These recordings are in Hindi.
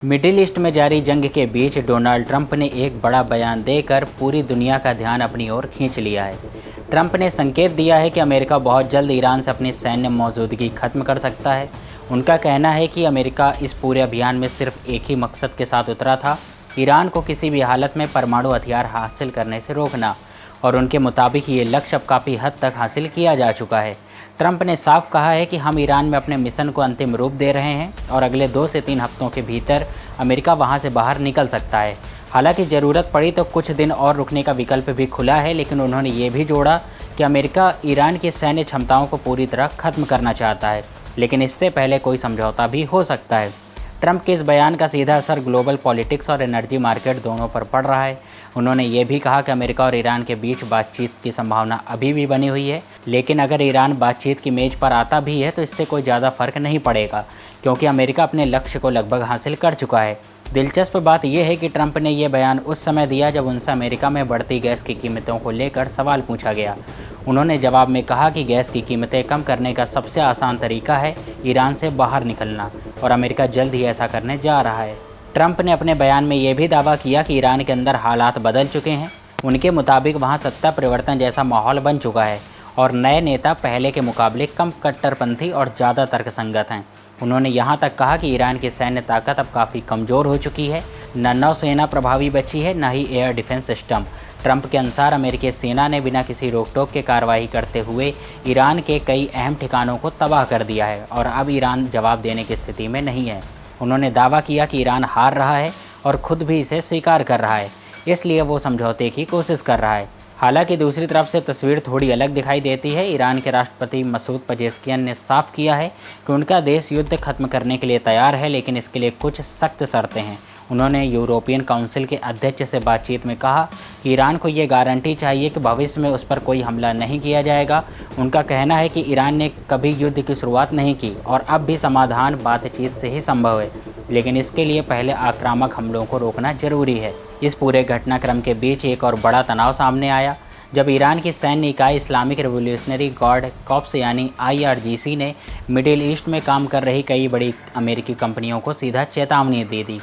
मिडिल ईस्ट में जारी जंग के बीच डोनाल्ड ट्रंप ने एक बड़ा बयान देकर पूरी दुनिया का ध्यान अपनी ओर खींच लिया है। ट्रंप ने संकेत दिया है कि अमेरिका बहुत जल्द ईरान से अपनी सैन्य मौजूदगी खत्म कर सकता है। उनका कहना है कि अमेरिका इस पूरे अभियान में सिर्फ एक ही मकसद के साथ उतरा था, ईरान को किसी भी हालत में परमाणु हथियार हासिल करने से रोकना, और उनके मुताबिक ये लक्ष्य अब काफ़ी हद तक हासिल किया जा चुका है। ट्रंप ने साफ कहा है कि हम ईरान में अपने मिशन को अंतिम रूप दे रहे हैं और अगले 2 से 3 हफ्तों के भीतर अमेरिका वहां से बाहर निकल सकता है। हालांकि ज़रूरत पड़ी तो कुछ दिन और रुकने का विकल्प भी खुला है, लेकिन उन्होंने ये भी जोड़ा कि अमेरिका ईरान की सैन्य क्षमताओं को पूरी तरह खत्म करना चाहता है, लेकिन इससे पहले कोई समझौता भी हो सकता है। ट्रंप के इस बयान का सीधा असर ग्लोबल पॉलिटिक्स और एनर्जी मार्केट दोनों पर पड़ रहा है। उन्होंने ये भी कहा कि अमेरिका और ईरान के बीच बातचीत की संभावना अभी भी बनी हुई है, लेकिन अगर ईरान बातचीत की मेज़ पर आता भी है तो इससे कोई ज़्यादा फर्क नहीं पड़ेगा, क्योंकि अमेरिका अपने लक्ष्य को लगभग हासिल कर चुका है। दिलचस्प बात यह है कि ट्रंप ने यह बयान उस समय दिया जब उनसे अमेरिका में बढ़ती गैस की कीमतों को लेकर सवाल पूछा गया। उन्होंने जवाब में कहा कि गैस की कीमतें कम करने का सबसे आसान तरीका है ईरान से बाहर निकलना, और अमेरिका जल्द ही ऐसा करने जा रहा है। ट्रंप ने अपने बयान में यह भी दावा किया कि ईरान के अंदर हालात बदल चुके हैं। उनके मुताबिक वहाँ सत्ता परिवर्तन जैसा माहौल बन चुका है और नए नेता पहले के मुकाबले कम कट्टरपंथी और ज़्यादा तर्कसंगत हैं। उन्होंने यहाँ तक कहा कि ईरान की सैन्य ताकत अब काफ़ी कमज़ोर हो चुकी है, न नौसेना प्रभावी बची है, न ही एयर डिफेंस सिस्टम। ट्रंप के अनुसार अमेरिकी सेना ने बिना किसी रोक टोक के कार्रवाई करते हुए ईरान के कई अहम ठिकानों को तबाह कर दिया है और अब ईरान जवाब देने की स्थिति में नहीं है। उन्होंने दावा किया कि ईरान हार रहा है और ख़ुद भी इसे स्वीकार कर रहा है, इसलिए वो समझौते की कोशिश कर रहा है। हालांकि दूसरी तरफ से तस्वीर थोड़ी अलग दिखाई देती है। ईरान के राष्ट्रपति मसूद पजेश्कियान ने साफ किया है कि उनका देश युद्ध खत्म करने के लिए तैयार है, लेकिन इसके लिए कुछ सख्त शर्तें हैं। उन्होंने यूरोपियन काउंसिल के अध्यक्ष से बातचीत में कहा कि ईरान को ये गारंटी चाहिए कि भविष्य में उस पर कोई हमला नहीं किया जाएगा। उनका कहना है कि ईरान ने कभी युद्ध की शुरुआत नहीं की और अब भी समाधान बातचीत से ही संभव है, लेकिन इसके लिए पहले आक्रामक हमलों को रोकना जरूरी है। इस पूरे घटनाक्रम के बीच एक और बड़ा तनाव सामने आया जब ईरान की सैन्य इकाई इस्लामिक रिवॉल्यूशनरी गार्ड कॉर्प्स यानी IRGC ने मिडिल ईस्ट में काम कर रही कई बड़ी अमेरिकी कंपनियों को सीधा चेतावनी दे दी।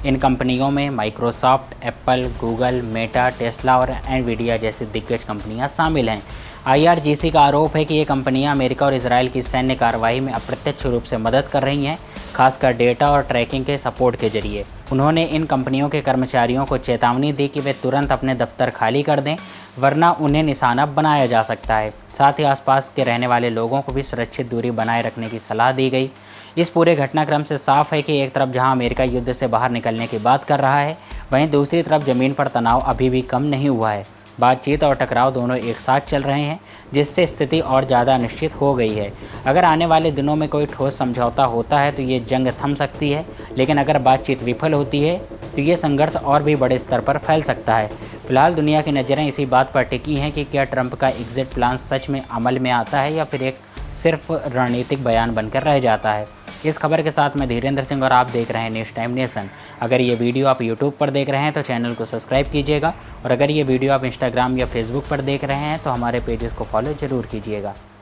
इन कंपनियों में Microsoft, Apple, Google, Meta, Tesla और एनवीडिया जैसी दिग्गज कंपनियां शामिल हैं। IRGC का आरोप है कि ये कंपनियां अमेरिका और इजराइल की सैन्य कार्रवाई में अप्रत्यक्ष रूप से मदद कर रही हैं, खासकर डेटा और ट्रैकिंग के सपोर्ट के जरिए। उन्होंने इन कंपनियों के कर्मचारियों को चेतावनी दी कि वे तुरंत अपने दफ्तर खाली कर दें, वरना उन्हें निशाना बनाया जा सकता है। साथ ही आसपास के रहने वाले लोगों को भी सुरक्षित दूरी बनाए रखने की सलाह दी गई। इस पूरे घटनाक्रम से साफ है कि एक तरफ जहां अमेरिका युद्ध से बाहर निकलने की बात कर रहा है, वहीं दूसरी तरफ ज़मीन पर तनाव अभी भी कम नहीं हुआ है। बातचीत और टकराव दोनों एक साथ चल रहे हैं, जिससे स्थिति और ज़्यादा अनिश्चित हो गई है। अगर आने वाले दिनों में कोई ठोस समझौता होता है तो ये जंग थम सकती है, लेकिन अगर बातचीत विफल होती है तो ये संघर्ष और भी बड़े स्तर पर फैल सकता है। फिलहाल दुनिया की नज़रें इसी बात पर टिकी हैं कि क्या ट्रंप का एग्जिट प्लान सच में अमल में आता है या फिर एक सिर्फ रणनीतिक बयान बनकर रह जाता है। इस खबर के साथ मैं धीरेन्द्र सिंह और आप देख रहे हैं न्यूज़ टाइम नेशन। अगर ये वीडियो आप यूट्यूब पर देख रहे हैं तो चैनल को सब्सक्राइब कीजिएगा, और अगर ये वीडियो आप इंस्टाग्राम या फेसबुक पर देख रहे हैं तो हमारे पेजेस को फॉलो ज़रूर कीजिएगा।